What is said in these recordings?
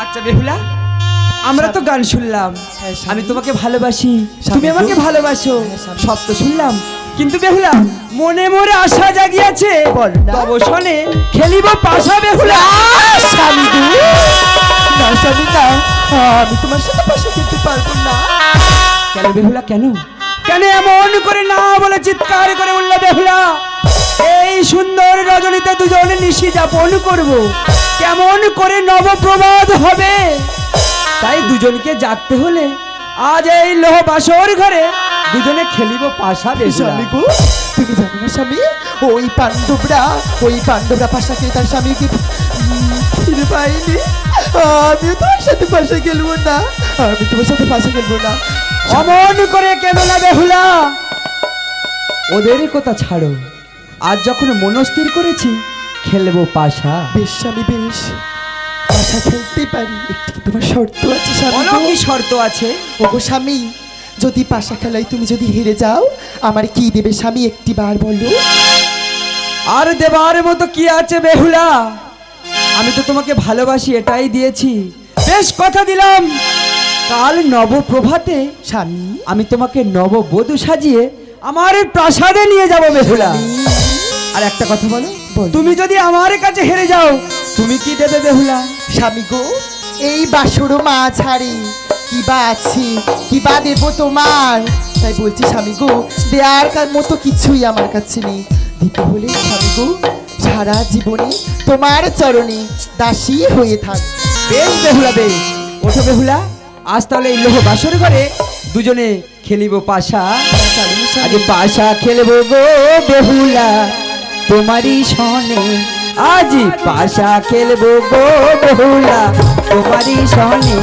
আচ্ছা বেহুলা, আমরা তো গান শুনলাম, আমি তোমাকে ভালোবাসি, তুমি আমাকে ভালোবাসো, সব তো শুনলাম, কিন্তু বেহুলা মনে মনে আশা জাগিয়াছে, তব শোনে খেলিব পাশা। বেহুলা স্বামী গো, না স্বামী না, আমি তোমার সাথে পাশা খেলতে পারবো না। কেন বেহুলা, কেন কেন এমন করে না বলে চিৎকার করে উঠল বেহুলা? এই সুন্দর রজনীতে দুজনে নিশি যাপন করব, কেমন করে নবপ্রভাত হবে, তাই দুজনকে জাগতে হলে আজ এই লোহ বাসর ঘরে দুজনে খেলিব পাশা। স্বামী গো, তুমি জানো না স্বামী, ওই পাণ্ডবরা পাশা খেয়ে তার স্বামীকে ফিরে পাইনি। আমিও তোমার সাথে পাশা খেলবো না, আমি তোমার সাথে পাশা খেলবো না। অমন করে কেন না বেহুলা, ওদের কথা ছাড়ো, আজ যখন মনস্থির করেছি খেলবো পাশা। বেশ স্বামী বেশ, পাশা খেলতে পারি, একটি তোমার শর্ত আছে স্বামী। কি শর্ত আছে? ওগো স্বামী, যদি পাশা খেলায় তুমি যদি হেরে যাও, আমার কি দেবে স্বামী, একটি বার বলো। আর দেবার মতো কি আছে বেহুলা, আমি তো তোমাকে ভালোবাসি, এটাই দিয়েছি। বেশ কথা দিলাম, কাল নবপ্রভাতে স্বামী আমি তোমাকে নববধূ সাজিয়ে আমার প্রাসাদে নিয়ে যাব বেহুলা। আর একটা কথা বলো, তুমি যদি আমার কাছে হেরে যাও তুমি কি দেবে বেহুলা? স্বামী গো, এই বাসুর মাছ হাড়ি কিবা আছে, কিবা দেবো তোমার, তাই বলছি স্বামী গো, দেয়ার মতো কিছুই আমার কাছে নেই। দিতে হলে স্বামী গো, সারা জীবনে তোমার চরণে দাসী হয়ে থাক। বেশ বেহুলা, বেশ ওঠো বেহুলা, আজ তাহলে এই লোহ বাসর ঘরে দুজনে খেলিব পাশা। আজ পাশা খেলবো গো বেহুলা তোমারই সনে, আজ পাশা খেলবো গো বেহুলা তোমারই সনে,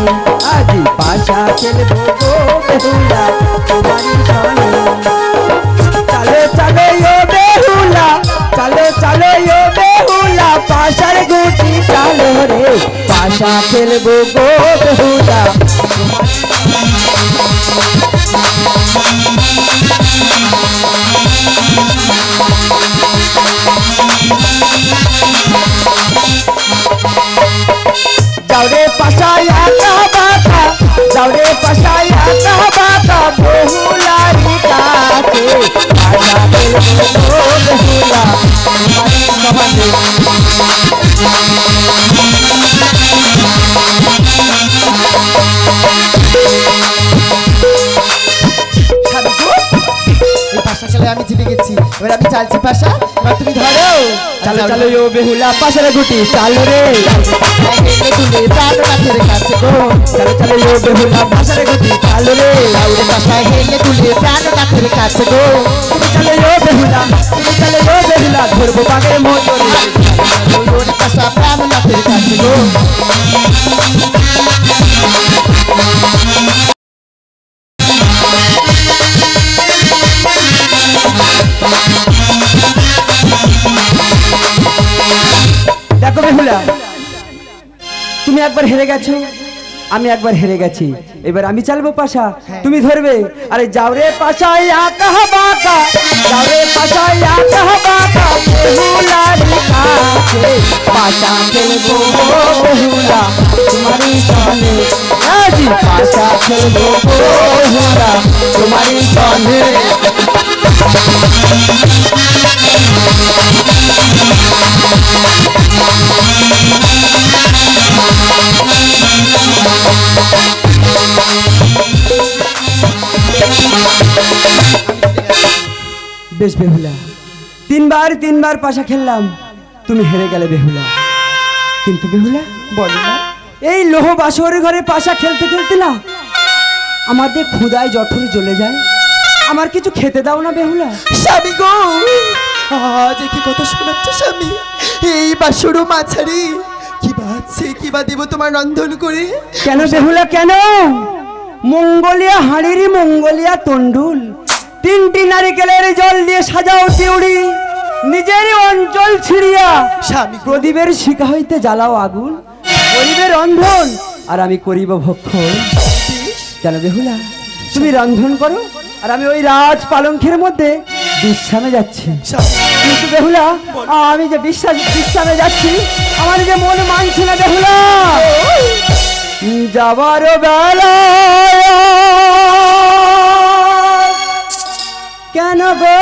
আজ পাশা খেলবো গো বেহুলা তোমারই সনে। চলো চলো ও বেহুলা, চলো চলো ও বেহুলা, পাশার গুটি চলো রে, পাশা খেলবো গো বেহুলা। যাওরে পাশায় আকা বাকা, যাওরে পাশায় আকা বাকা, বেহুলারি কাছে পাশা খেলবো গো বেহুলা তোমারই সমানে। পাশা খেলায় আমি জিতে গেছি, এবার আমি চালছি পাশা, এবার তুমি ধরো। চলো চলো ও বেহুলা, পাশার গুটি চালো রে, প্রাণ রাখের কাছে গো, চলো চলো ও বেহুলা, পাশার গুটি চালো রে, পাশায় হেলে তুলে প্রাণ রাখের কাছে গো, তুমি চলো ও বেহুলা, তুমি চলো ও বেহুলা, ধরবো বাগের মোটরে, পাশা প্রাণ রাখের কাছে গো। দেখো বেহুলা, তুমি একবার হেরে গেছো, আমি একবার হেরে গেছি, এবার আমি চালবো পাশা, তুমি ধরবে। আরে যাও রে পাশায় আকা বাকা, যাও রে পাশায় আকা বাকা, বেহুলারি কাছে পাশা খেলবো গো বেহুলা তোমারই সনে, আজ পাশা খেলবো গো বেহুলা তোমারই সনে। বেশ বেহুলা, তিনবার পাশা খেললাম, তুমি হেরে গেলে বেহুলা। কিন্তু বেহুলা বলো না, এই লোহ বাসর ঘরে পাশা খেলতে খেলতে না আমাদের ক্ষুধায় জঠরে জ্বলে যায়, আমার কিছু খেতে দাও না বেহুলা। স্বামী গো, আজ কি কথা শোনাচ্ছ স্বামী, এই বাসুর মাছারি কিবা আছে, কিবা দেব তোমার রন্ধন করে। কেন বেহুলা কেন? মঙ্গলিয়া হাঁড়ির মঙ্গলিয়া তন্ডুল, 3টি নারিকেলের জল দিয়ে সাজাও চিউড়ি, নিজের অঞ্চল ছিড়িয়া স্বামী প্রদীপের শিখা হইতে জ্বালাও আগুন, করিবে রন্ধন আর আমি করিব ভক্ষণ। জানো বেহুলা, তুমি রন্ধন করো আর আমি ওই রাজ পালঙ্কের মধ্যে বিশ্রামে যাচ্ছি। কিন্তু বেহুলা, আমি যে বিশ্রামে যাচ্ছি আমার যে মন মানছে না বেহুলা। যাবার বেলা কেন গো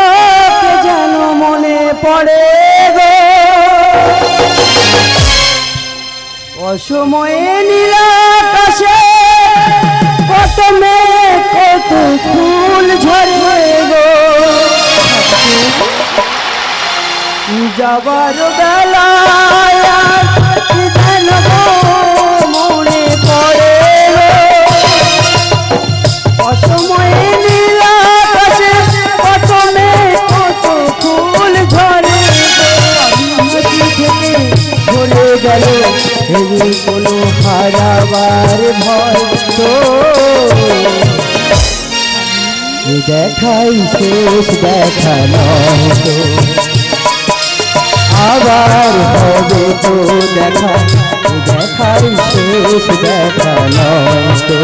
কে যেন মনে পড়ে গো অসময়ে নীলাকাশে কত মেঘ কত ফুল ঝরে গো যাবার বেলায় যেন মনে পড়ে অসময়ে নীলাকাশে কত মেঘ কত ফুল ঝরে ভরে গেল এই কোনো হারাবার ভয় তো দেখাই শেষ দেখা নয় তো আবার হবে তো দেখা দেখাই শেষ দেখা নয় তো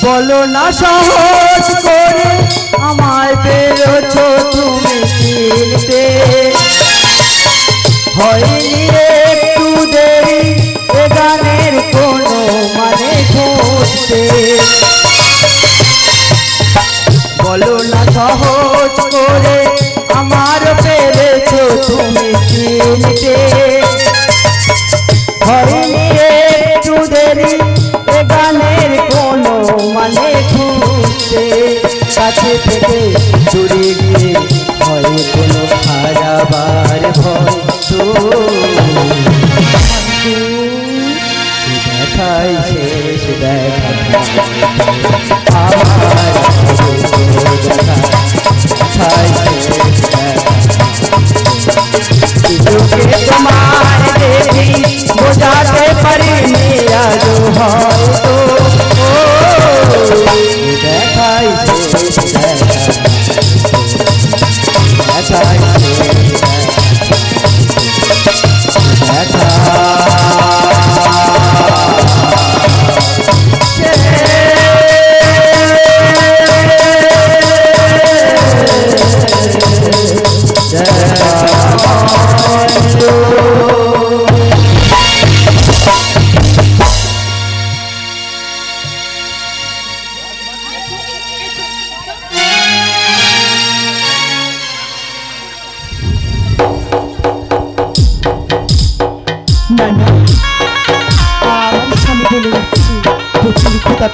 বলো না সহজ করে আমায় পেরেছ তুমি চিনতে হয়নি একটু দেরি এ গানের কোনো মানে খুঁজতে বলো না সহজ করে আমার পেরেছ তুমি চিনতে হয়নি একটু দেরি এ গানের কোনো মানে খুঁজতে কাছে থেকে দূরে গিয়ে হয় কোনো হারাবার ভয় তো দেখাই শেষ দেখা আমার দেখা দেখাই শেষ দেখা তোমার দেবী বোঝাতে পারিনি আজ হয়তো দেখাই শেষ দেখাই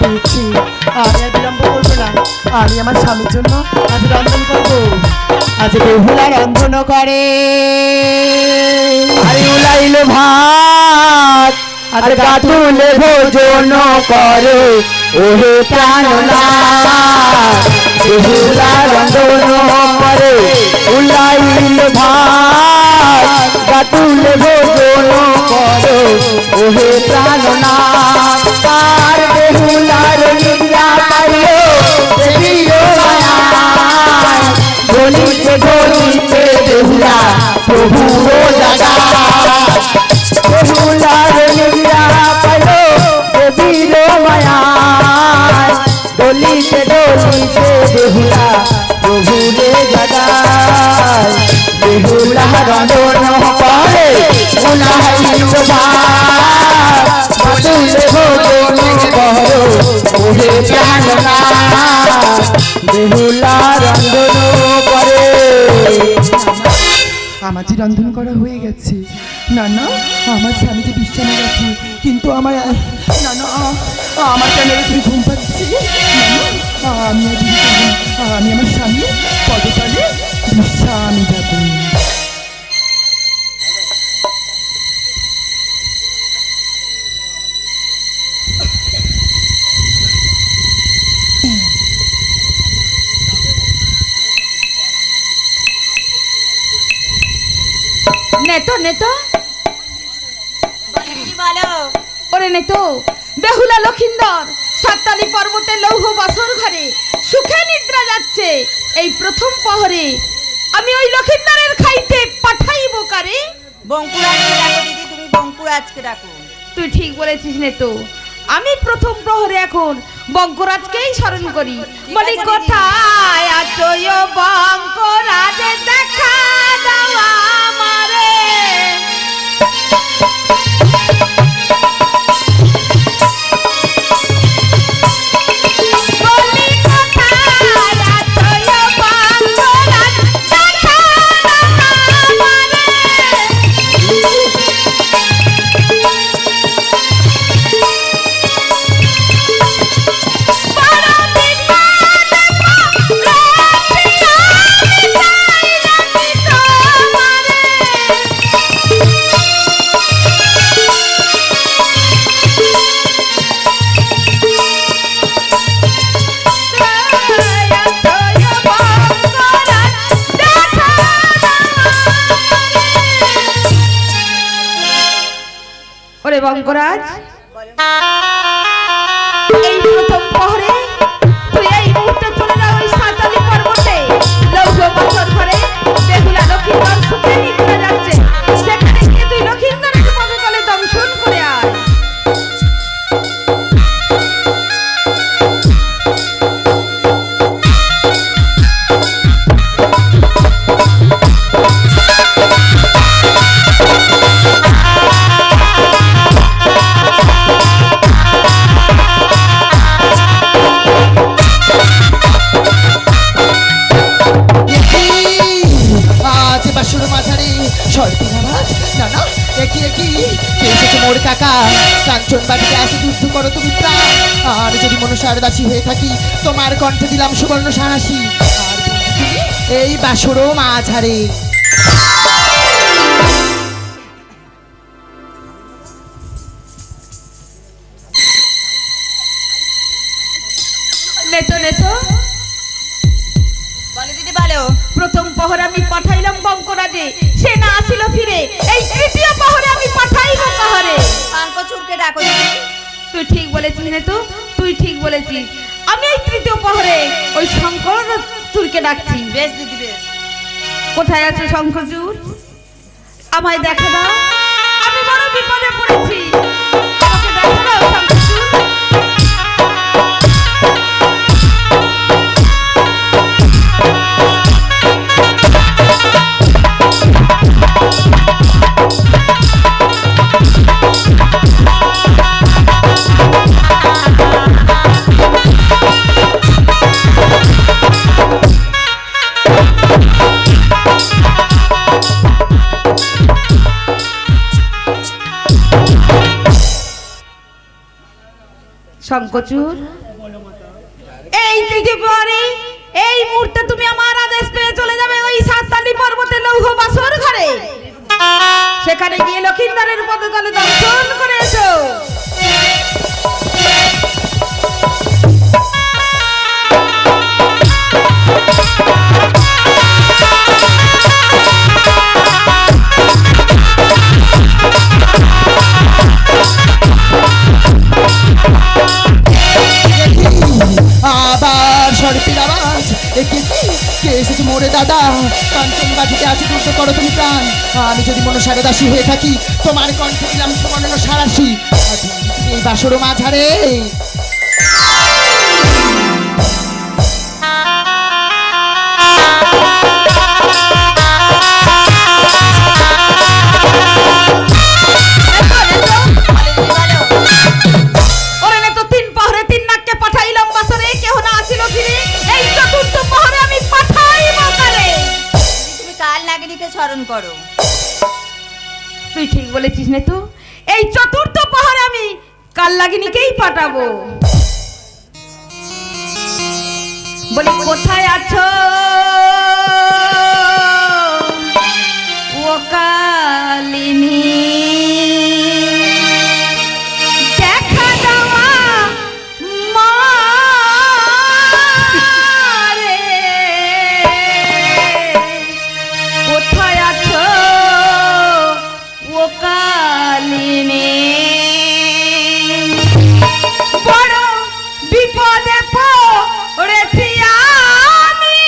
পেয়েছি আমি আর বিলম্ব করবো না আমি আমার স্বামীর জন্য আজ রন্ধন করবো আজ বেহুলা রন্ধন করে আরে উলাইলে ভাত আর গাতুলে ভোজন করে ওহে প্রাণনাথ বেহুলা রন্ধন করে উলাইলে ভাত গাতুলে ভোজন করে ওহে প্রাণনাথ তার বেহুলার নিদ্রা পাইলো দেবিও মায়া গলিতে গলিতে বেহুলা প্রভুর জাগা বেহুলার নিদ্রা পাইলো দেবীর মায়া গলিতে গলিতে বেহুলা প্রভুরে জাগা বেহুলা রন্ধন করে উলাইলো ভাত গাতুলে ভোজন করো ওহে প্রাণনাথ বেহুলা রন্ধন করে আমার যে রন্ধন করা হয়ে গেছে না না আমার স্বামী যে বিশ্রামে গেছে কিন্তু আমার না না আমার কেন এরকম ঘুম পাচ্ছে না না আমি আমি আমার স্বামী পদতলে বিশ্রামে যাব নেতো নেতো বলো ওরে নেতো বেহুলা লক্ষিন্দর সাততালি পর্বতের লৌহ বাসর ঘরে সুখে নিদ্রা যাচ্ছে এই প্রথম প্রহরে আমি ওই লক্ষিন্দরের খাইতে পাঠাইব কারে বঙ্কুরাজকে ডাকো দিদি, তুমি বঙ্কুরাজকে ডাকো। তুই ঠিক বলেছিস নেতো, আমি প্রথম প্রহরে এখন বঙ্করাজকেই স্মরণ করি। বলি কোথায় আছো ও বঙ্করাজ, দেখা দাও আমারে। বলি কোথায় আছো ও বঙ্করাজ, দেখা দাও আমারে। ওরে বঙ্করাজ, এই প্রথম প্রহরে তুই এই মুহূর্তে চলে যাও ওই সাঁওতালি পর্বতে। লৌহ বছর ঘরে বেহুলা লক্ষিন্দর সুখে নিদ্রা যাচ্ছে, সেখানে গিয়ে তুই লক্ষিন্দরের পদতলে দংশন করে আয়। মোর কাকা কাঞ্চন বাটিতে আসে যুদ্ধ করো তুমি প্রাণ, আর যদি মনসার দাসী হয়ে থাকি তোমার কণ্ঠে দিলাম সুবর্ণ সাহসী, আর তুমি এই বাসরো মাঝারে। নেতো নেতো বলো দিদি বলো। প্রথম প্রহরে আমি পাঠাইলাম বঙ্করাজে, সে না আসিল ফিরে। এই তৃতীয় প্রহরে আমি পাঠাইব কাহারে? শঙ্কচূড়কে ডাকো দিদি। তুই ঠিক বলেছিস নেতো, তুই ঠিক বলেছিস। আমি এই তৃতীয় প্রহরে ওই শঙ্কর চূড়কে ডাকছি। বেশ দিদি বেশ। কোথায় আছে শঙ্করচূড়? আমায় দেখা দাও, আমি বড় বিপদে পড়েছি। আমাকে দেখা দাও শঙ্করচূড়। শঙ্করচূড়, এই তৃতীয় প্রহরে এই মুহূর্তে তুমি আমার আদেশ পেয়ে চলে যাবে ওই সাঁওতালি পর্বতে লৌহ বাসর ঘরে, সেখানে গিয়ে লক্ষিন্দরের পদতলে দর্শন করে এসো। আবার সর্পির আওয়াজ, কে এসেছে মোরে দাদা? কাঞ্চন বাটিতে আছে যুদ্ধ করো তুমি প্রাণ, আমি যদি মনসার দাসী হয়ে থাকি তোমার কণ্ঠে দিলাম সুবর্ণ সাহসী, আর তুমি এই বাসরো মাঝারে। স্মরণ করো। তুই ঠিক বলেছিস না তো, এই চতুর্থ প্রহরে আমি কালনাগিনীকেই পাঠাবো। বলি কোথায় আছো ও কালিনী, দেখা দেওয়া মারে। কোথায় আছো ও কালিনী, বড় বিপদে পড়েছি আমি।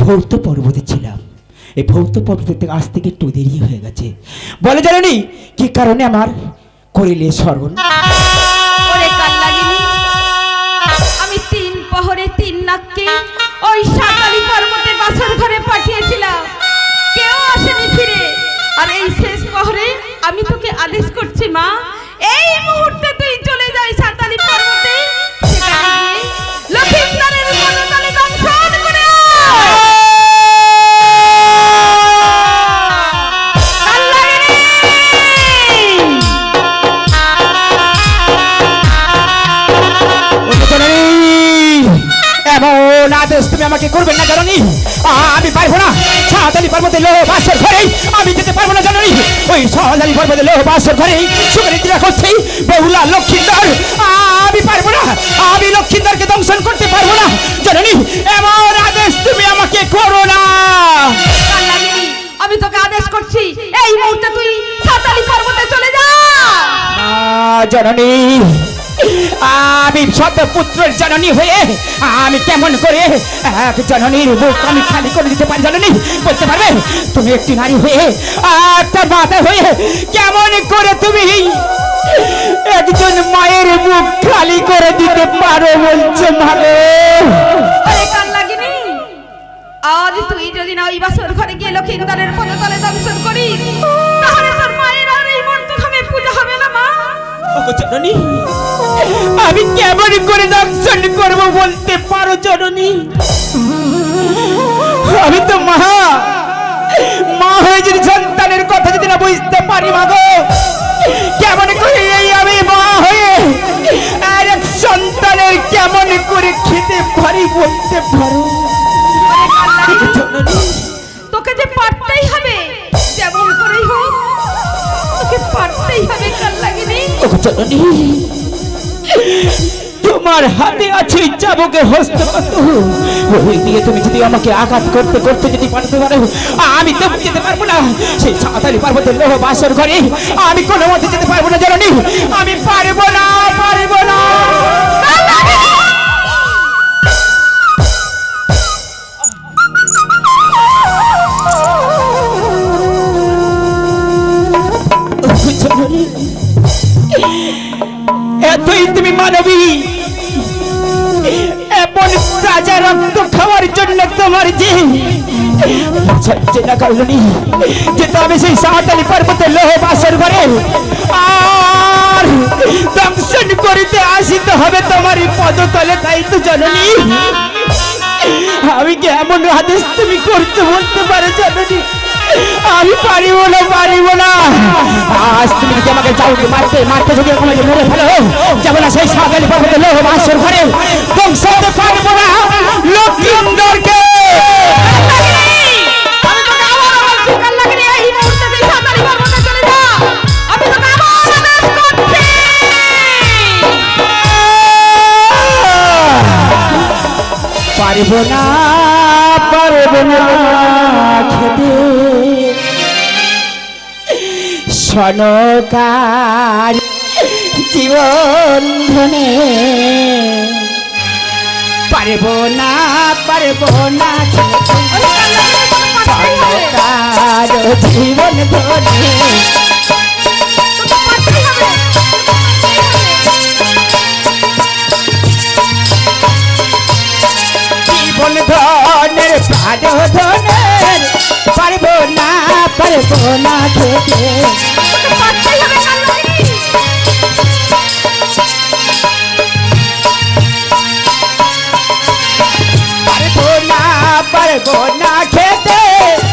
ভৌত পর্বতে ছিলাম। এই ভৌত পর্বত থেকে আজ থেকে একটু দেরি হয়ে গেছে। বলে জানি কি কারণে আমার করিলে স্মরণ? ওরে কাল্লাগিনি, আমি 3 প্রহরে 3 নাককে ওই সাতালি পর্বতে বাসর ঘরে পাঠিয়েছিলাম, কেউ আসেনি ফিরে। আর এই শেষ প্রহরে আমি তোকে আদেশ করছি মা, এই মুহূর্তে তুই চলে যাই সাতালি পর্বতে, সেখানে গিয়ে লক্ষিন্দরের পদতলে দংশন করে আয়। এমন আদেশ তুমি আমাকে করবেন না জানি? আমি পারবো না। সাতালি পর্বতে লোহ বাসর ঘরে আমি যেতে পারবো না জানি? ওই সাতালি পর্বতে লোহ বাসর ঘরে সুখনিদ্রা করছি বেহুলা লক্ষিন্দর। আমি পারবো না, আমি লক্ষিন্দরকে দংশন করতে পারবো না জানি? এমন আদেশ তুমি আমাকে করো না। কাল্লাগিনি, আমি তোকে আদেশ করছি, এই মুহূর্তে তুই সাতালি পর্বতে চলে যা। জননী, আমি সব পুত্রের জননী হয়ে আমি কেমন করে এক জননীর বুক আমি খালি করে দিতে পারি জননী? বলতে পারবে? তুমি একটি নারী হয়ে একটা মাতা হয়ে কেমন করে তুমি একজন মায়ের বুক খালি করে দিতে পারো বলছো মানে? আরে কাল্লাগিনি, আজ তুই যদি না ওই বাসর ঘরে গিয়ে লক্ষিন্দরের পদতলে দংশন করিস, তাহলে তোর মায়ের আর এই মর্তখামে পূজা হবে না মা। জননী, আমি কেমন করে দংশন করবো বলতে পারো জননী? আমি তো মা হয়ে যদি সন্তানের কথা যদি না বুঝতে পারি মা গো, কেমন করে এই আমি মা হয়ে আর এক সন্তানের কেমন করে খেতে পারি বলতে পারো? তোকে যে পারতেই হবে, যেমন করেই হোক তোকে পারতেই হবে কাল্লাগিনি। জননী, তোমার হাতে আছে চাবুকের হস্তগত, ওই দিয়ে তুমি যদি আমাকে আঘাত করতে করতে যদি পারতে পারো, আমি তো যেতে পারবো না সেই সাতালি পর্বতের লোহ বাসর ঘরে। আমি কোনো মতে যেতে পারবো না জননী, আমি পারবো না, পারবো না। এতই তুমি মানবী, এমন রাজা রক্ত খাওয়ার জন্য তোমার যে না কারণী যে তবে সেই সাতালি পর্বতে লোহ বাসর ঘরে আর দংশন করিতে আসিতে হবে তোমারই পদতলে, তাই তো জননী? আমি কি এমন আদেশ তুমি করতে বলতে পারো জননী? আমি পারিব না, পারিব না। আজ তুমি যদি আমাকে চাউকে মারতে মারতে যদি আমাকে মেরে ফেলো, যাবো না সেই সাতালি পর্বতে লোহ বাসর ঘরে, দংশাতে পারবো না লক্ষিন্দরকে। পারবো না, পারবো না খেতে সনকার জীবন ধনে, পারবো না, পারবো না সনকার জীবন ধনে। জীবন ধনের প্রাণ ধনের পারবো না, পারবো না খেতে। পারবো না, পারবো না খেতে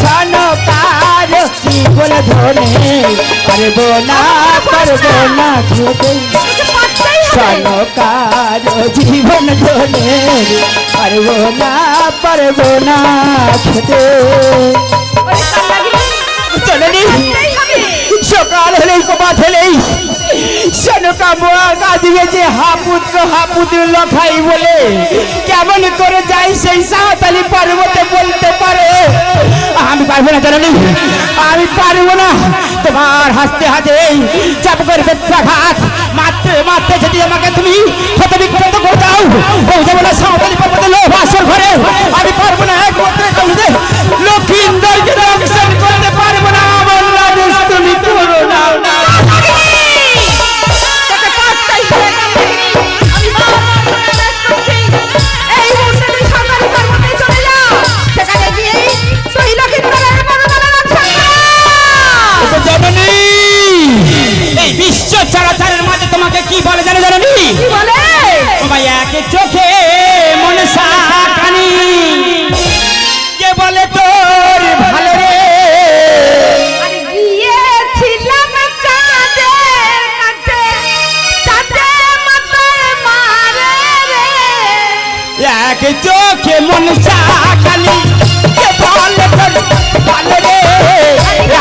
সনকার জীবন ধনে, পারবো না, পারবো না খেতে সনকার জীবন ধনে, পারবো না, পারবো না খেতে। সকাল হলেই কপাত হলেই কাঁদিয়েছে হাপুত্র লখাই বলে কেমন করে যাই সেই সাঁওতালি পর্বতে বলতে পারে আমি পারবো না জানি আমি পারবো না তোমার হাসতে হাতে চাপ করে বেত্রাঘাত মারতে মারতে যদি আমাকে তুমি ক্ষত বিক্ষত করে দাও বলতে বলে সাঁওতালি পর্বতে লোহ বাসর ঘরে আমি পারবো না একমাত্র কারণে লক্ষিন্দরকে দংশন করতে পারবো না আমার রাজেশ তুমি করো না বিশ্ব চরাচরের মাঝে তোমাকে কি বলে জানো জানি তোমায় এক চোখে মনসা কানি কে বলে তোর ভালো রে এক চোখে মনসা কানি কে বলে তোর ভালো রে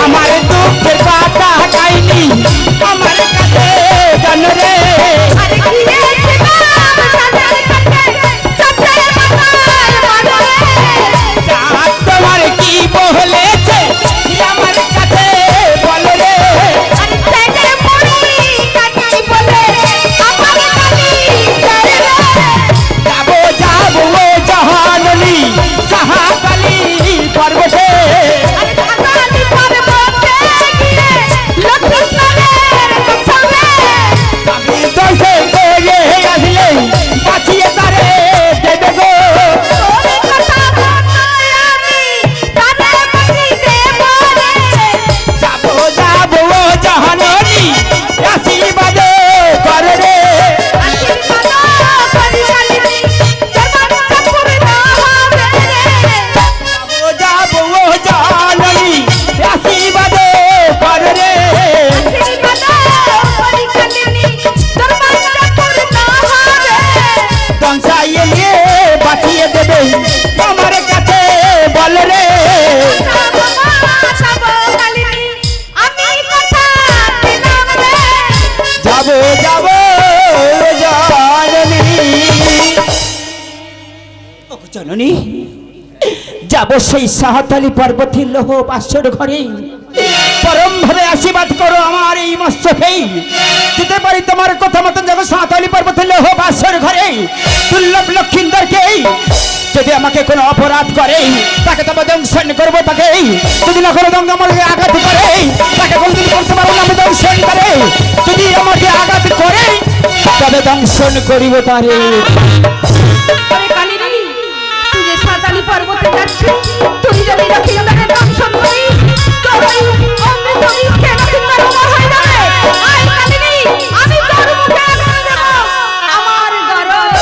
আমার দুঃখের কথা কাইনি আমার কাছে জানো রে তোমার কি বলেছে আমার কাছে বলো রে যাবো যাবো জাহানলি সাহাকালি পর্বতে বাঁচিয়ে তারে দেবে গো যাবো যাবো জাহানলি আশীর্বাদ করে রে যাবো জাহানলি আশীর্বাদ করে রে দংশাইয়ে নিয়ে বাঁচিয়ে দেবে আমার কাছে বল রে যাবো যাবো জননী যাবো সেই সাঁওতালি পর্বতের লোহ বাসর ঘরে পরম ভাবে আশীর্বাদ করো আমার এই মস্তকেই যেতে পারি তোমার কথা মতন যখন সাঁওতালি পর্বতের লোহ বাসর ঘরে দুর্লভ লক্ষিন্দরকে যদি আমাকে কোনো অপরাধ করে তাকে তবে দংশন করবো তাকে যদি না কোনো দঙ্গ আমাকে আঘাত করে তাকে কোনদিন করতে পারবো না আমি দংশন করে যদি আমাকে আঘাত করে তবে দংশন করিব তারে পর্বতে যাচ্ছে তুই যদি লক্ষিন্দরের দংশন করিস তবে অমৃত বিষে লক্ষিন্দর অমর হয়ে যাবে আয় কালিনী আমি তোর মুখে এনে দেব আমার গরজ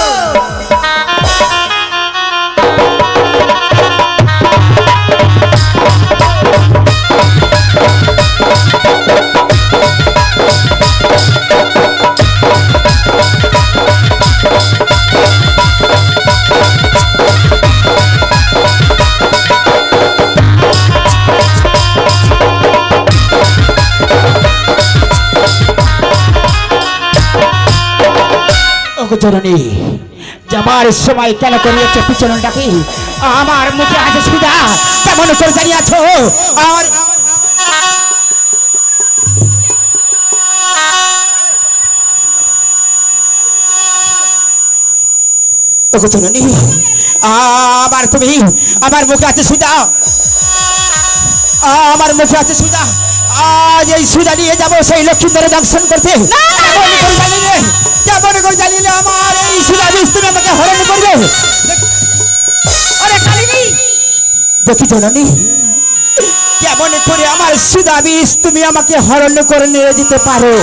জননী যাবার সময় কেন করিয়েছে পিছন ডাকি আমার মুখে আছে সুদা কেমন করে জানিয়াছ আমার জননী আবার তুমি আমার মুখে আছে সুদা আমার মুখে আছে সুদা আজ এই সুদা নিয়ে যাবো সেই লক্ষ্মীন্দরের দংশন করতে কেমন করে জানিলে আমার এই সুদা বিষ তুমি আমাকে হরণ করবে দেখি জননী কেমন করে আমার সুদা বিষ তুমি আমাকে হরণ করে নিয়ে যেতে পারো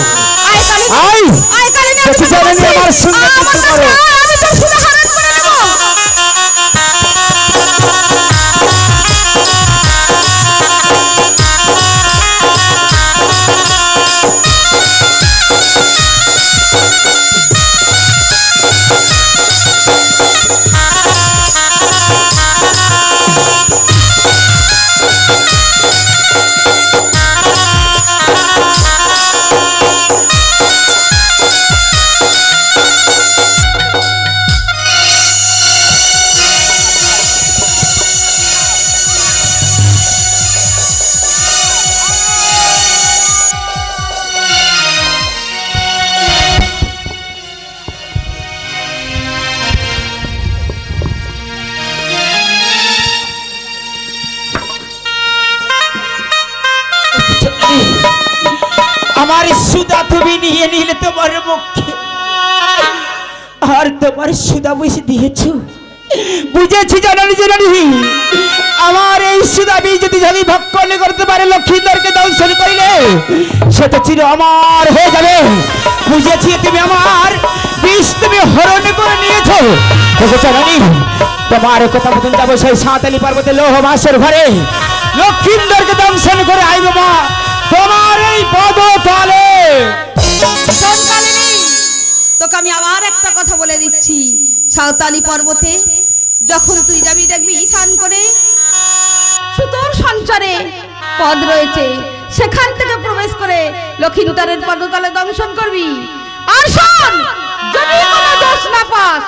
দেখি জননী আমার সঙ্গে করতে পারো আমার সুদা তুমি নিয়ে নিলে তোমার মুখে, আর তোমার সুদা বসে দিয়েছো। বুঝেছি জননী জননী, আমার এই সুদা বীজ যদি ভক্ষণ করতে পারে লক্ষ্মীন্দরকে দংশন করিলে সে তো চির আমার হয়ে যাবে। বুঝেছি তুমি আমার বিষ তুমি হরণ করে নিয়েছো। জননী তোমার কথা মতন যাবো সেই সাঁতালি পর্বতে লৌহ বাসর ঘরে, লক্ষ্মীন্দরকে দংশন করে আইব মা তোমার এই পদতলে। শোন কালিনী, তোকে আমি আবার একটা কথা বলে দিচ্ছি। সাঁওতালি পর্বতে যখন তুই যাবি দেখবি স্নান করে সুতোর সঞ্চারে পদ রয়েছে, সেখান থেকে প্রবেশ করে লক্ষ্মীন্দরের পদতলে দংশন করবি। আর শোন, যদি কোনো দোষ না পাস,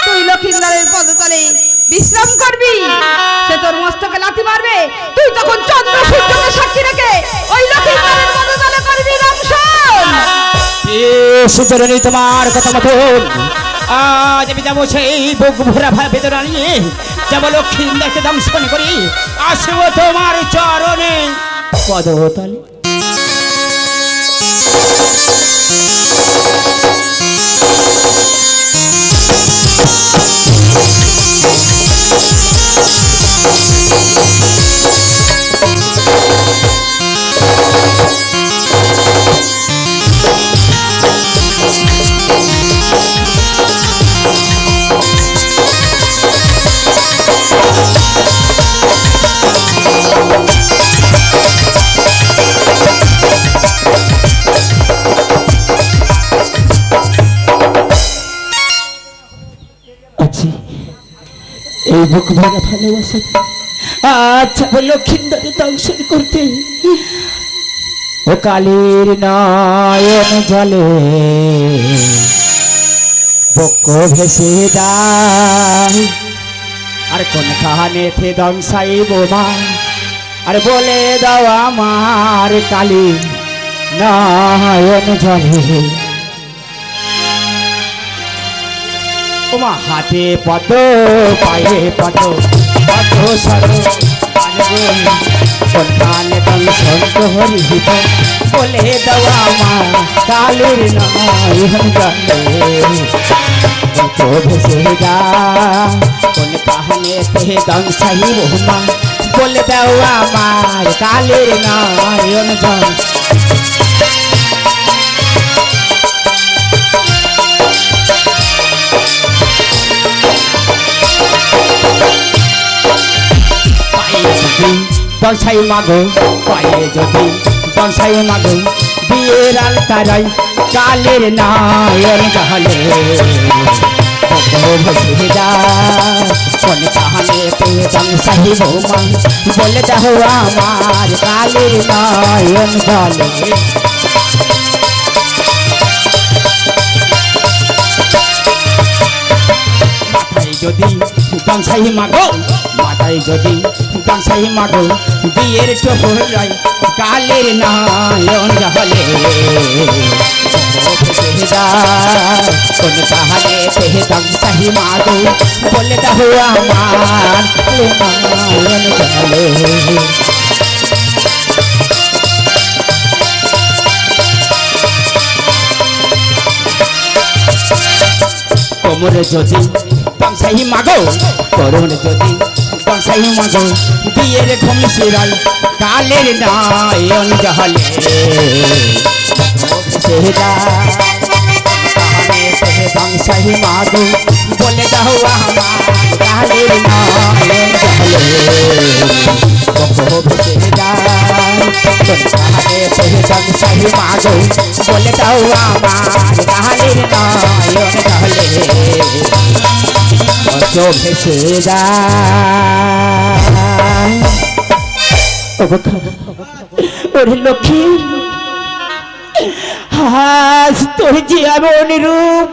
তুই লক্ষ্মীন্দরের পদতলে বিশ্রাম করবি, সে তোর মস্তকে লাথি মারবে, তুই তখন চন্দ্র সূর্যকে সাক্ষী রেখে ওই লক্ষ্মীন্দরের পদতলে করবি দংশন। সুচরণী তোমার কথা মতন আজ আমি যাবো সেই বুক ভরা বেদনা নিয়ে, যাবো লক্ষ্মীন্দরকে দংশন করি, আসবো তোমার চরণে পদতলে। এই বুক ভরা ভালোবাসা আচ্ছা লক্ষ্মীন্দরে দংশন করতে ও কালীর নয়ন জলে বক্ষ ভেসে যায়, আর কোন কাহানেতে দংশাইব মা, আর বলে দাও আমার কালী নয়ন জলে। ওমা হাতে পদ পায়ে পদ পদ সরো সন্তানে দংশন হরিব, বলে দেওয়া মা কালীর নয়ন জলে তো ভেসে যা, কোন কাহানেতে দংশাইব মা, বলে দেওয়া আমার কালীর নয়ন জলে। দংশাই মাগো পায়ে যদি দংশাই মাগো, বিয়ের আলতারাই কালের নয়ন জলে ভেসে যায়, কোন কাহানেতে দংশাইব মা, বলে দাও আমার কালের নয়ন জলে। মাথায় যদি দংশাই মাগো, মাথায় যদি দংশাই মাগো, বিয়ের টোপর রাই কালের নয়ন জলে ভেসে যায়, কোন কাহানেতে দংশাই মাগো, বলে দাও আমার নয়ন জলে। কোমরে যদি দংশাই মাগো, করুণ যদি দংশাই মাগো, বিয়ের ঘুমশিরাই কালের নয়ন জলে ভেসে যায়, কাহানেতে দংশাই মাগো, বলে দাও আমার কালের নয়ন জলে ভেসে যায়, কাহানেতে দংশাই মাগো, বলে দাও আমার কালের নয়ন জলে ভেসে যায়। ওরে লক্ষ্মী, আজ তোর যে এমন রূপ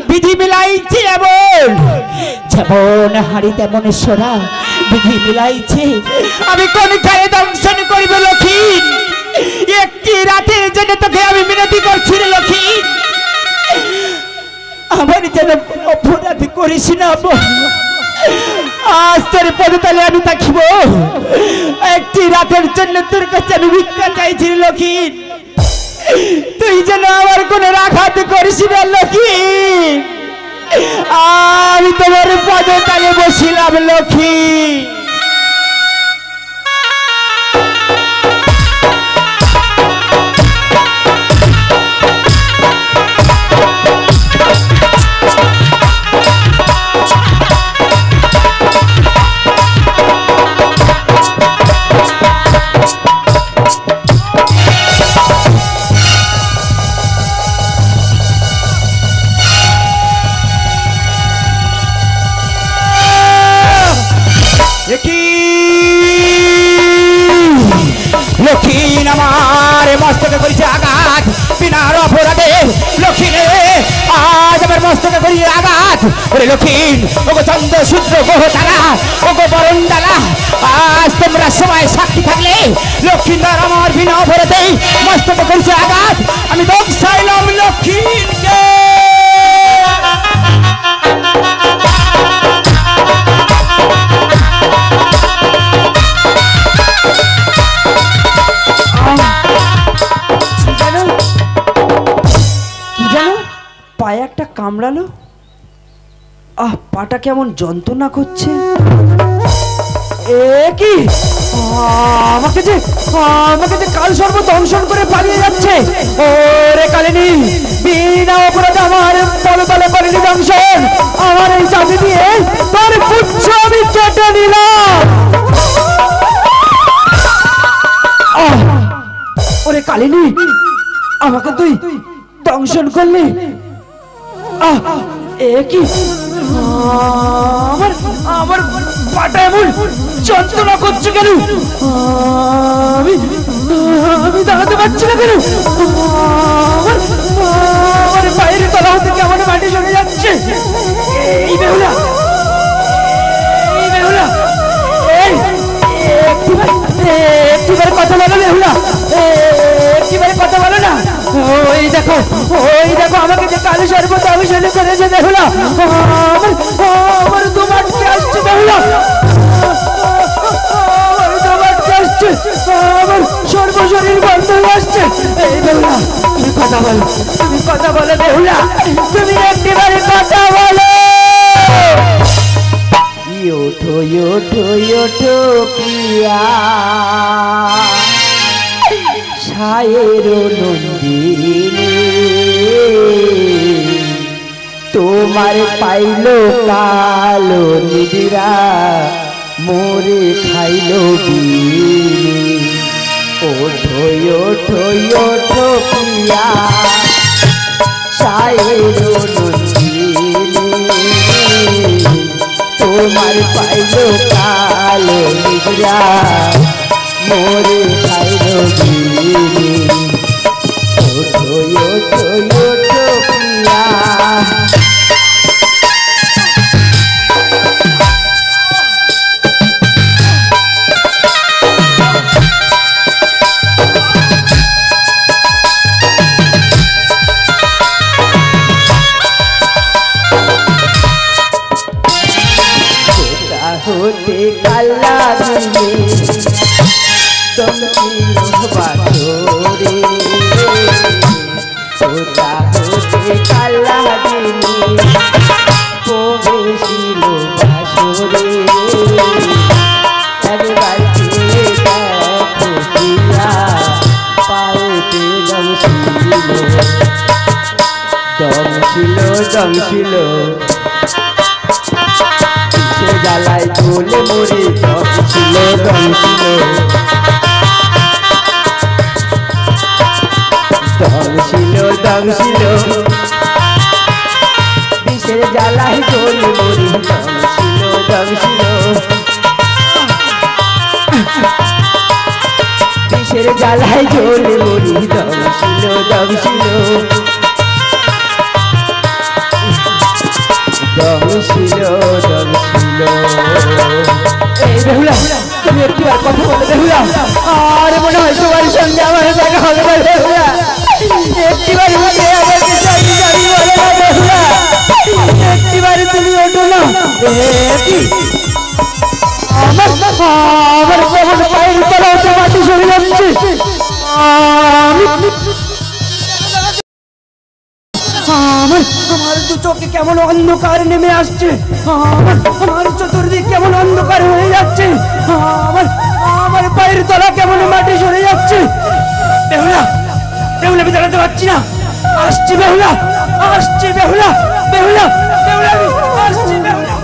বিধি মিলাইছে, এমন যেমন হাড়ি তেমন সোনা বিধি মিলাইছে, আমি কোন কালে দংশন করিব লক্ষ্মী, একটি রাতের জন্য তোকে আমি মিনতি করছি রে লক্ষ্মী, আমার যেন অপরাধ করিস না, আজ তোর পদতলে আমি থাকিব। একটি রাতের জন্য তোর কাছে আমি ভিক্ষা চাইছি লক্ষ্মী, তুই যেন আমার কোনো আঘাত করিস না লক্ষ্মী। আমি তোমার পদতলে বসিলাম লক্ষ্মী। লক্ষ্মীন আমার মস্তকে করেছে আঘাত বিনার অপরাধে। লক্ষ্মীন আজ আমার মস্তকে করি আঘাত। ওরে লক্ষ্মীন, ওগো চন্দ্র সূত্র গ্রহ তারা, ওগো বরণ ডালা, আজ তোমরা সবাই সাক্ষী থাকলে লক্ষ্মীন্দর আমার বিনা অপরাধে মস্তকে করেছে আঘাত। আমি দোষ চাইলাম লক্ষ্মীনকে। পায়ে একটা কামড়ালো, পাটা কেমন যন্ত্রণা করছে। এ কি আমাকে যে কাল সর্ব দংশন করে পালিয়ে যাচ্ছে। ওরে কালিনী, বিনা অপরাধে আমার পদতলে পালিনি দংশন। আমার এই চাবি দিয়ে তোর পুচ্ছ আমি কেটে নিলাম। ওরে কালিনী, আমাকে তুই দংশন করলি। এ কি আমার পাটা এমন যন্ত্রণা করছে কেন? আমি দাঁড়াতে পারছি না কেন? আমার পায়ের তলা হতে কেমন মাটি সরে যাচ্ছে। এই বেহুলা, একটিবার কথা বলো বেহুলা, একটিবার কথা বলো না। ওই দেখো আমাকে যে কালো সর্ব দংশন করেছে বেহুলা। আমার দুমাটকে আসছে বেহুলা, আমার দুমাটকে আসছে, আমার সর্বশরীর বন্ধ আসছে। এই বেহুলা, তুমি কথা বলো বেহুলা, তুমি একটিবার কথা বলো। ওঠো ওঠো ওঠো প্রিয়া, ছায়ের নন্দিনী, তোমার পাইল কালো নিদিরা, মোরে খাইল বিনি। ওঠো ওঠো ওঠো প্রিয়া, ছায়ের নন্দিনী, তোমার পাইল কালো নিদিরা, মোরে খাইল বিনি। ওঠো ওঠো ওঠো প্রিয়া। হতে কালা দিনে দমকিল বাছরে, ওটা হতে কালা দিনে প্রবেশিল বাসরে। একবার চেয়ে দেখো প্রিয়া, পায়েতে দমছিল সে জ্বালায় ঝোলে মরে দমছিল বিষের জ্বালায় ঝোলে মরে দমছিল বিষের জ্বালায় ঝোলে মরে দমছিল। এই বেহুলা, তুমি একটিবার কথা বলো বেহুলা। আর মনে হয় তোমার সঙ্গে আমার দেখা হবে না বেহুলা। একটিবার আমাকে সরি বলো না বেহুলা, একটিবার তুমি ওঠো না। আমার কেমন পায়ের তলা হতে মাটি সরে যাচ্ছে। আমার আমার দু চোখে কেমন অন্ধকার নেমে আসছে। আমার চতুর্দিক কেমন অন্ধকার হয়ে যাচ্ছে। আমার আমার পায়ের তলা কেমন মাটি সরে যাচ্ছে। বেহুলা, বেহুলা, আমি দাঁড়াতে পারছি না। আসছি বেহুলা, আসছি বেহুলা, বেহুলা, বেহুলা, আমি আসছি বেহুলা।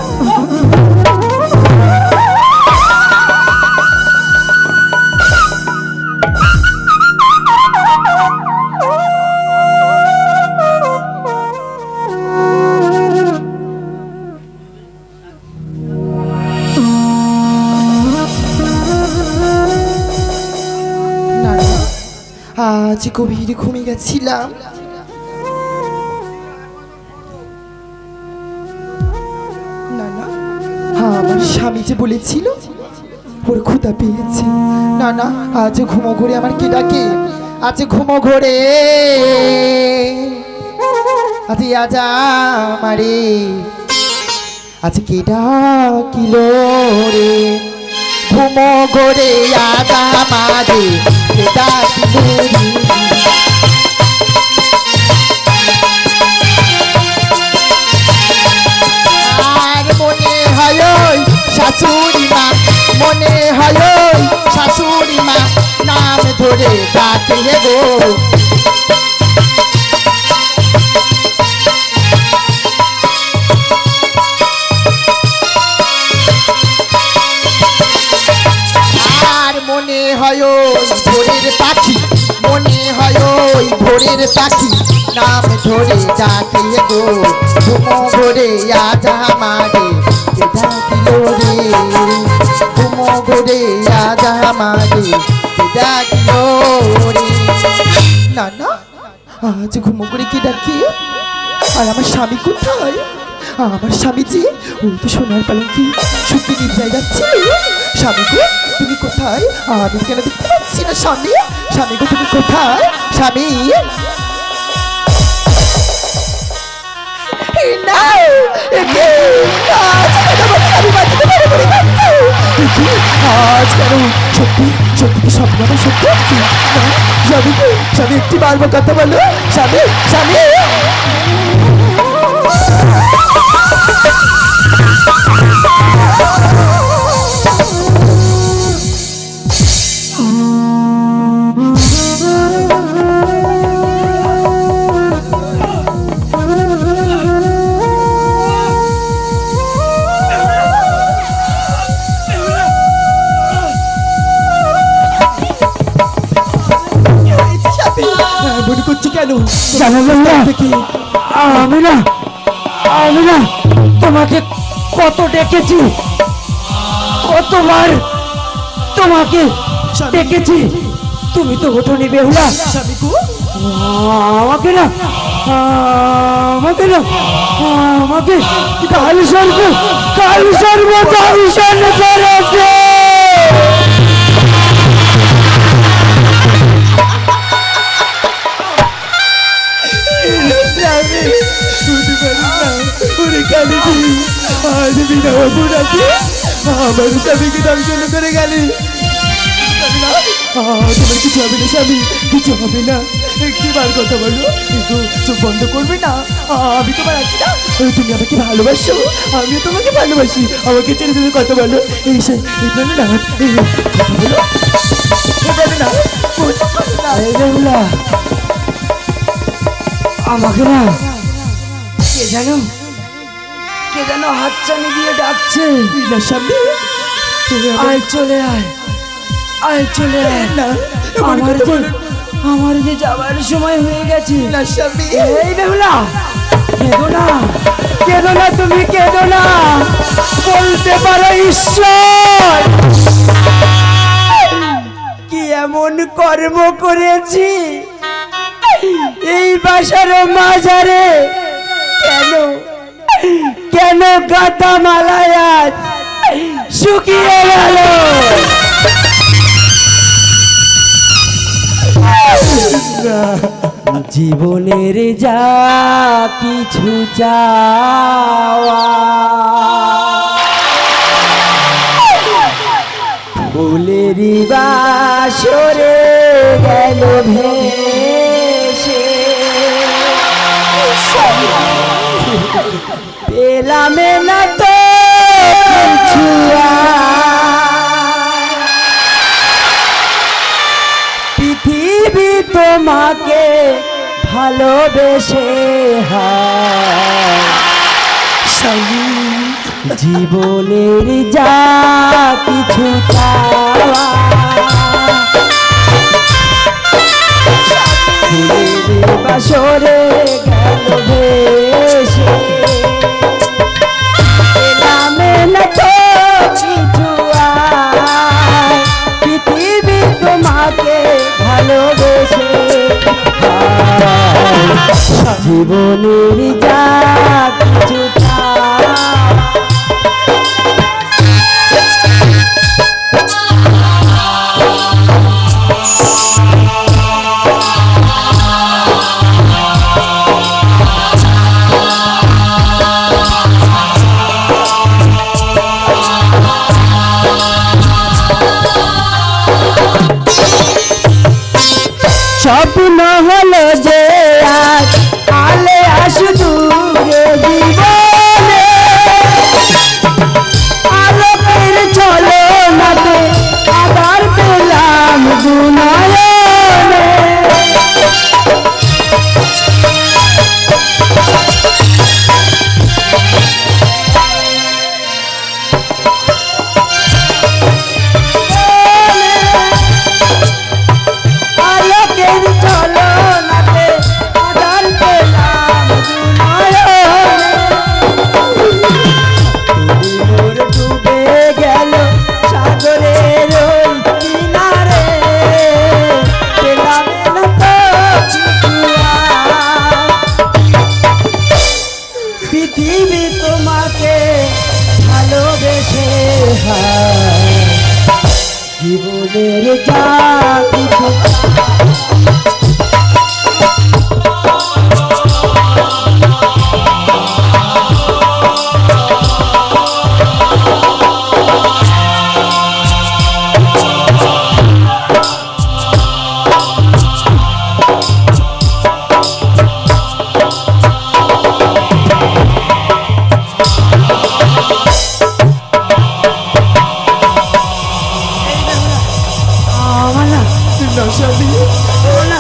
আজ গভীর ঘুমিয়ে গেছিলাম। না না, আমার স্বামী যে বলেছিল ওর ক্ষুধা পেয়েছে। না না, আজ ঘুমো ঘরে আমার কি ডাকে? আজ ঘুমো ঘরে আজ আজা মারে আজ কে ডাকিল রে? ঘুমো ঘরে আজা মারে কে ডাকিল রে? আর মনে হয় ওই শাশুড়ি মা, মনে হয় ওই শাশুড়ি মা নাম ধরে ডাকে গো। আর মনে হয় ওই ভোরের পাখি, মনে হয় ওই ভোরের পাখি নাম ধরে ডাকে গো। ঘুমো ঘরে আজ আমারে কে ডাকিল রে? ঘুমো ঘরে আজ আমারে কে ডাকিল রে? না না, আজ ঘুমো ঘরে কে ডাকে? আর আমার স্বামী কোথায়? আমার স্বামী যে ওই তো সোনার পালঙ্কি শুকিয়ে নিদ্রায় যাচ্ছে। স্বামী গো, তুমি কোথায়? আমি কেন দেখতে পাচ্ছি না স্বামী? স্বামী গো, তুমি কোথায়? স্বামী না, একে আজ কেন আমার স্বামী বাঁচতে পারে বলে ভাবছো? একে আজ কেন সত্যি সত্যি কি স্বপ্ন আমার সত্যি হচ্ছে? না স্বামী গো, স্বামী একটি বারবার কথা বলো। স্বামী, স্বামী মনে করছো কেন? আমি না, আমি না তোমাকে কত ডেকেছি, কতবার তোমাকে ডেকেছি, তুমি তো ওঠোনি বেহুলা। স্বামী গো, আমাকে না, আমাকে না, আমাকে কাল সর্ব, কাল সর্ব দর্শন করেছে। আমার স্বামীকে দংশন করে গেলি। তোমার কিছু হবে না স্বামী, কিছু হবে না। একটিবার কথা বলো, একটু চোখ বন্ধ করবে না? আমি তোমার আছি না? তুমি আমাকে ভালোবাসো, আমিও তোমাকে ভালোবাসি। আমাকে ছেড়ে তুমি কথা বলো। এই বলো না, কথা বলো, বলো না, বেহুলা, আমাকে না কে যেন হাতছানি দিয়ে ডাকছে। না স্বামী, আয় চলে আয়, আয় চলে আয়। না আমার যে যাবার সময় হয়ে গেছে। না স্বামী, এই বেহুলা, কেঁদো না, কেঁদো না, তুমি কেঁদো না। বলতে পারো ঈশ্বর কি এমন কর্ম করেছি এই বাসার মাঝারে? কেন কেন গাঁথা মালায় আজ শুকিয়ে গেল? জীবনের যা কিছু চাওয়া ফুলেরি বাসরে গেল ভেসে পেলাম না তো কিছু আর। পৃথিবী তোমাকে ভালোবেসে হায় স্বামী জীবনের যা কিছু চাওয়া ফুলের বাসরে গেল ভেসে পেলাম না তো কিছু আর। পৃথিবী তোমাকে ভালোবেসে হায় জীবনের যা কিছু চাওয়া। স্বপ্ন হলো যে আজ আলে আসু দূরে জীবনে আলোকের চলো নাতে আবার পেলাম গুনায়নে আলোকের চলো নাতে আবার পেলাম গুনায়নে তুমি মোর ডুবে গেল সাগরের ওই কিনারে পেলাম না তো কিছু আর। পৃথিবী তোমাকে ভালোবেসে হায় জীবনের যা কিছু আমার না নশালি আমার না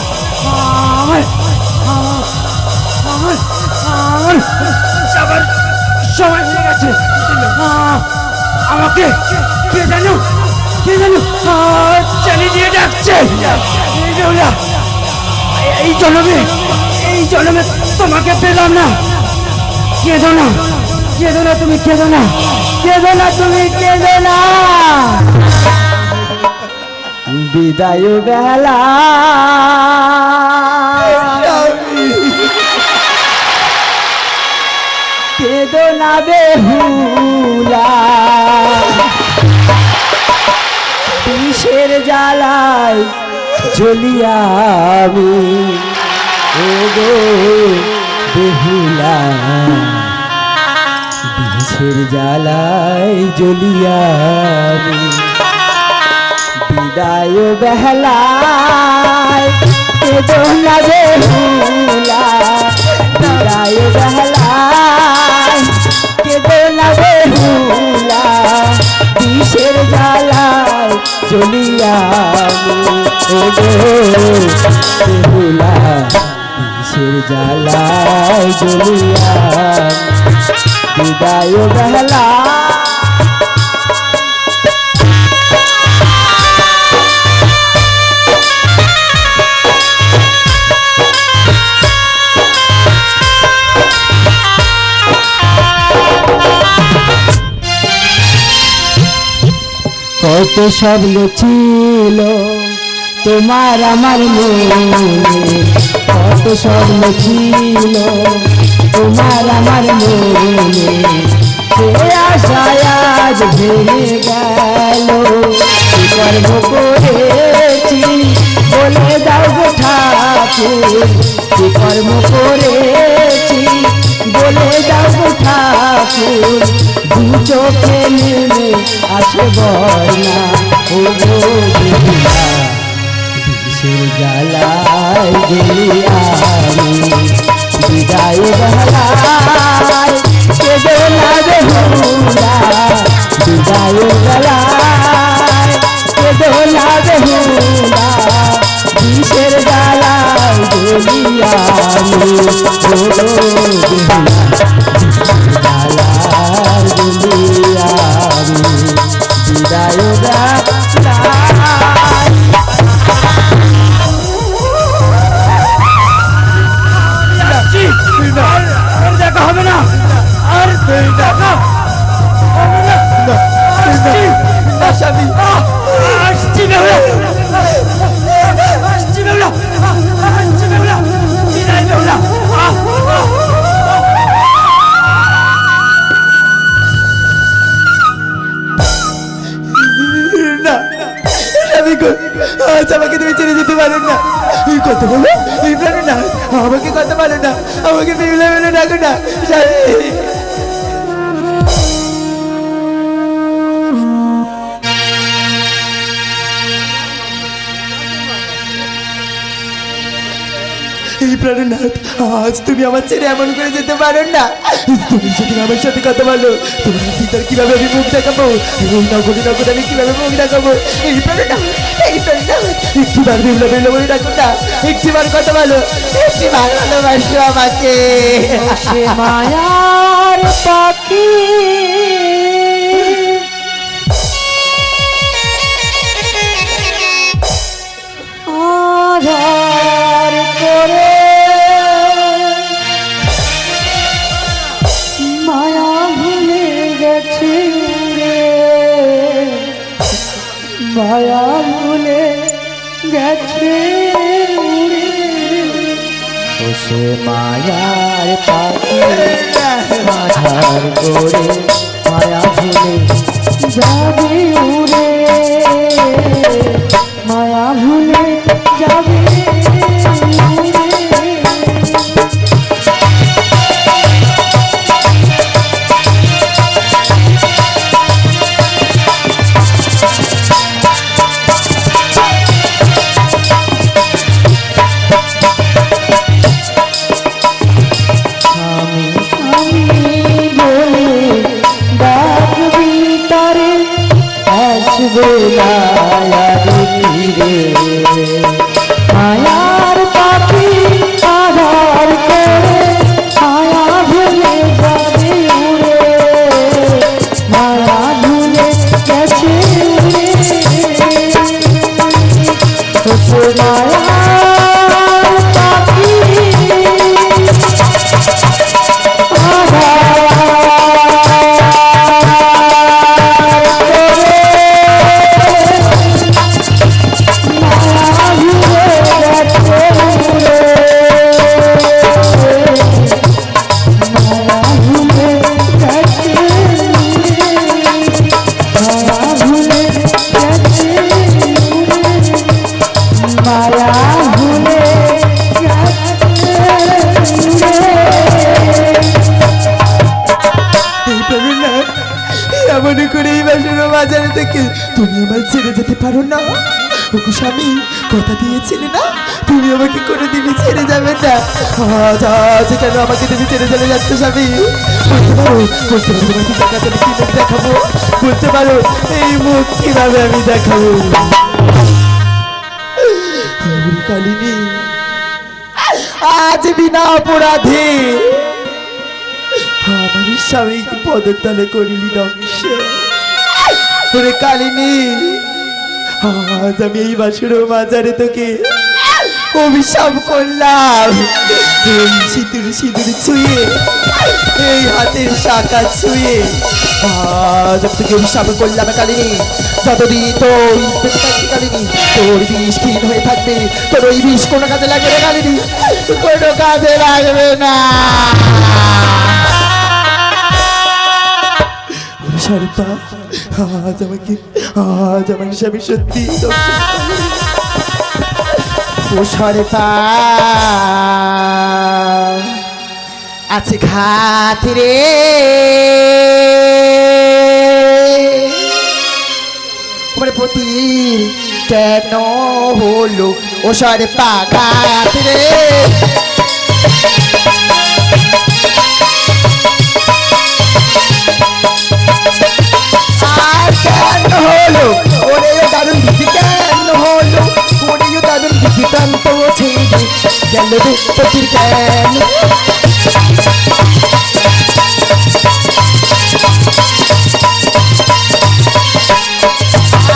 আমার আমার আমার আমার সবার সময় হয়ে গেছে আমাকে কে জানো চালিয়ে দিয়ে ডাকছে এই জন্মে তোমাকে পেলাম না। কেঁদো না তুমি কেঁদো না তুমি কেঁদো না। বিদায় বেলা কেঁদো না বেহুলা বিষের জ্বালায় জ্বলিয়া আমি ও গো বেহুলা বিষের জ্বালায় জ্বলিয়া আমি বিদায় বেহলায় কেঁদো না বেহুলা বিদায় বেহলায় কেঁদো না বেহুলা বিষের জ্বালায় জ্বলিয়া ও গো বেহুলা বিষের জ্বালায় জ্বলিয়া বিদায় বেহলায়। কত স্বপ্ন ছিল তোমার আমার মনে কত স্বপ্ন ছিল তোমার আমার মনে সে আশায় আজ ভেঙে গেল কি কর্ম করেছি বলে দাও গো ঠাকুর কি কর্ম করেছি বলে দাও গো ঠাকুর দু চোখে নেমে আসে বয়না ও ও গো বেহুলা বিষের জ্বালায় জ্বলি আমি বিদায় বেলায় কেঁদো না বেহুলা বিদায় বেলায় কেঁদো না বেহুলা বিষের জ্বালায় জ্বলি আমি ও গো বেহুলা জ্বালায় জ্বলি আমি বিদায় বেলায়। দেখা হবে না আর দেখা হবে না স্বামী আসছি বেহুলা আসছি বেহুলা আসছি বেহুলা বিদায় বেহুলা। না স্বামী গো আজ আমাকে তুমি ছেড়ে যেতে পারো না কত বলো এই প্রাণ না আমাকে কত পারো না আমাকে বেহুলা বেহুলা ডাকো না স্বামী। এই প্রাণনাথ আজ তুমি আমার ছেড়ে এমন করে যেতে পারো না তুমি যদি আমার সাথে কথা বলো তোমার পিতার কিভাবে আমি মুখ দেখাবো এই নগরে নগরে আমি কিভাবে মুখ দেখাবো এই প্রাণনাথ একটিবার বেহুলা বেহুলা বলে ডাকো না একটিবার কথা বলো একটিবার ভালোবাসো আমাকে সে মায়ার পাখি আধার করে মায়া ভুলে গেছে রে মায়া ভুলে গেছে রে ও সে মায়ার পাখি আধার করে মায়া ভুলে যাবে উড়ে মায়া ভুলে যাবে আমি আমি বলে ডাকবি তারে আসবে না আর ফিরে মায়ার পাখি আধার করে মায়া ভুলে যাবে উড়ে মায়া ভুলে গেছে উড়ে মায়ার পাখি এমন করে এই বাসুর বাজারে থেকে তুমি আমার ছেড়ে যেতে পারো না ওগো স্বামী কথা দিয়েছিলে না তুমি আমাকে কোনোদিনই ছেড়ে যাবে না আজ আজ কেন আমাকে তুমি ছেড়ে চলে যাচ্ছ স্বামী বলতে পারো তোমার পিতার কাছে আমি কি মুখ দেখাবো বলতে পারো এই মুখ কিভাবে আমি দেখাবো কালিনী আজ বিনা অপরাধে আমার স্বামীকে পদের তলে করিলি ধ্বংস ওরে কালিনী আজ আমি এই বাসুর বাজারে তোকে অভিশাপ করলাম এই সিঁদুর সিঁদুর ছুঁয়ে এই হাতের শাখা ছুঁয়ে আজ আমি তোকে অভিশাপ করলাম কালিনী যতদিন তোর বেঁচে থাকবি কালিনী তোর বিষ ক্ষীণ হয়ে থাকবে তোর ওই বিষ কোনো কাজে লাগবে না কালিনী কোনো কাজে লাগবে না শারদা আজ আমার স্বামী সত্যি পোষরপা আছে ঘাত রে তোমার প্রতি কেন হলো ওষার পাগাত রে? আর কেন হলো ওরে দারুণ দিদি, কেন হলো ওরে দারুণ দিদি, প্রান্ত ছেড়ে গেল রে পতির কেন?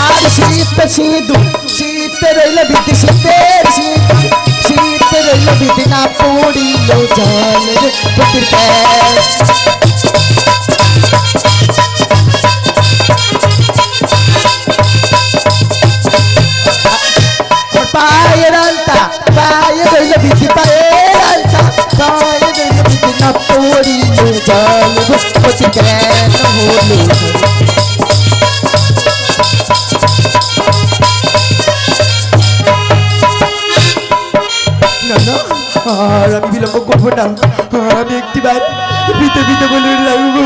আর শীত সিঁদু শীত রইল বিদ্যে, শীতের শীত শীত রইল বিদ্যে, না পড়িল জল রে পতির কেন? পায়ের আলতা পায়ে রইল বিধি, পায়ের আলতা পায়ে রইল বিধি, না পড়িল জল পতি কেন হলো? না না, আর আমি বিলম্ব করবো না, আমি একটিবার পিতা পিতা বলে রাখবো।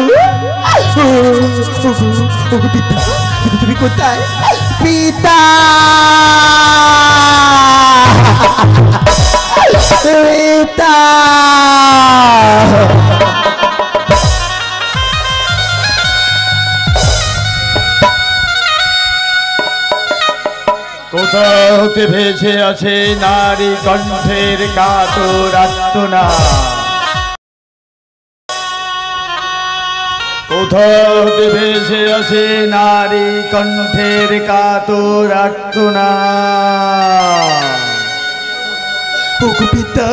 পিতা পিতা তুমি কোথায়? পিতা পিতা কোথাও হতে ভেসে আছে নারী কণ্ঠের কাতর আর্তনাদ, কোথাও হতে ভেসে আছে নারী কণ্ঠের কাতর আর্তনাদ। ওগো পিতা,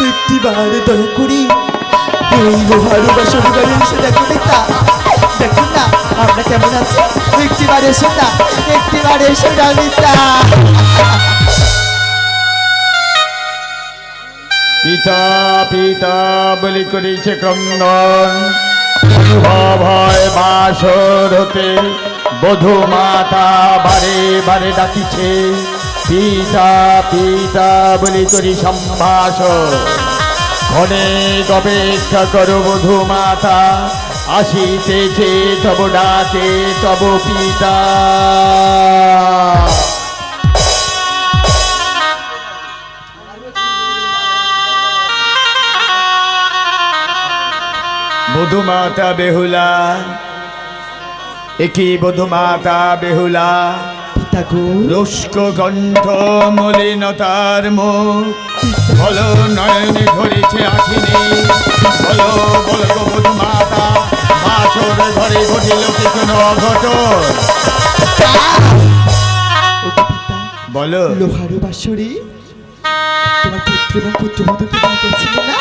একটিবার দয়া করি এই লোহার বাসন ঘরে এসে দেখো পিতা, দেখুন না আমরা কেমন আছি, একটিবার এসো না, একটিবার এসো না পিতা। পিতা পিতা বলি করেছে ক্রন্দন, অনুভব হয় বাসর হতে, বধূ মাতা বারে বারে ডাকিছে, পিতা পিতা বলি করি সম্ভাষণ। অনেক অপেক্ষা করো বধূ মাতা, আসিতেছে তব ডাকে তব পিতা। বধূ মাতা বেহুলা, একই বধূ মাতা বেহুলা, পিতা গো রুস্ক গন্ধ মলিনতার মুখ, বলো নয়নে ধরেছে আখিনী, বলো বলো গো বধূ মাতা, বাসর ঘরে ঘটিল কি কোনো অঘটন? বলো। লোহার বাসরে তোমার পুত্র এবং পুত্রবধূকে ডেকেছিল না,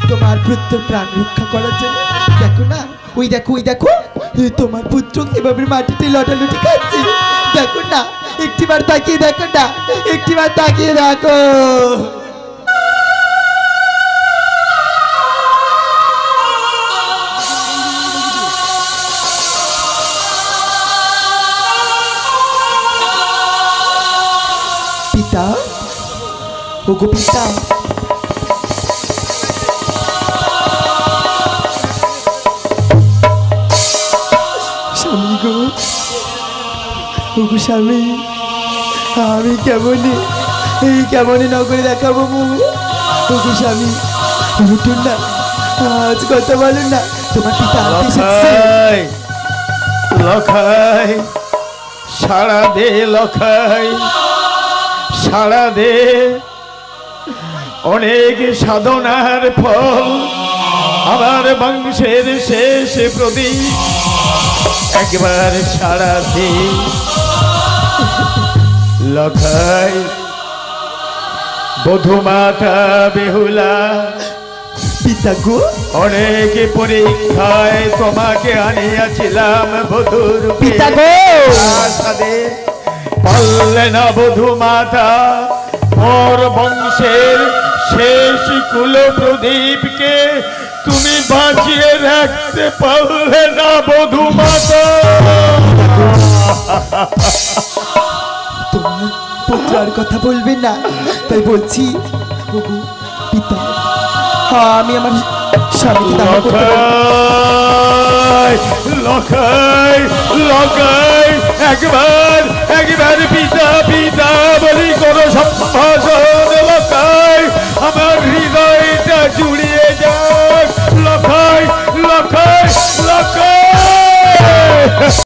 তোমার পুত্র প্রাণ রক্ষা করার জন্য। দেখো না, ওই দেখো ওই দেখো, তোমার পুত্র কিভাবে মাটিতে লটালুটি খাচ্ছে, দেখো না, একটিবার তাকিয়ে দেখো না, একটিবার তাকিয়ে দেখো। পিতা, ওগো পিতা, স্বামী গো, ওগো স্বামী, আমি কেমনে এই কেমনে নগরে দেখাবো মুখ? ওগো স্বামী, উঠুন না, আজ কথা বলুন না, তোমার পিতা আনতে এসেছে। লখাই সাড়া দে, লখাই সাড়া দে, অনেক সাধনার ফল, আমার বংশের শেষ প্রদীপ, একবার সাড়া দে লখাই। বধূ মাতা বেহুলা, পিতা গো, অনেক পরীক্ষায় তোমাকে আনিয়াছিলাম বধূর পিতা গো, আশাদে পারলে না বধূ মাতা, মোর বংশের শেষ কুল প্রদীপকে তুমি বাঁচিয়ে রাখতে পারলে না বধূ মাতা। তোমার পুত্র আর কথা বলবেন না, তাই বলছি ওগো পিতা, আমি আমার স্বামীকে দাহ করতে পারি। লখাই লখাই একবার পিতা পিতা বলি কোন সম্ভাষণ লখাই আমার হৃদয়টা জুড়ে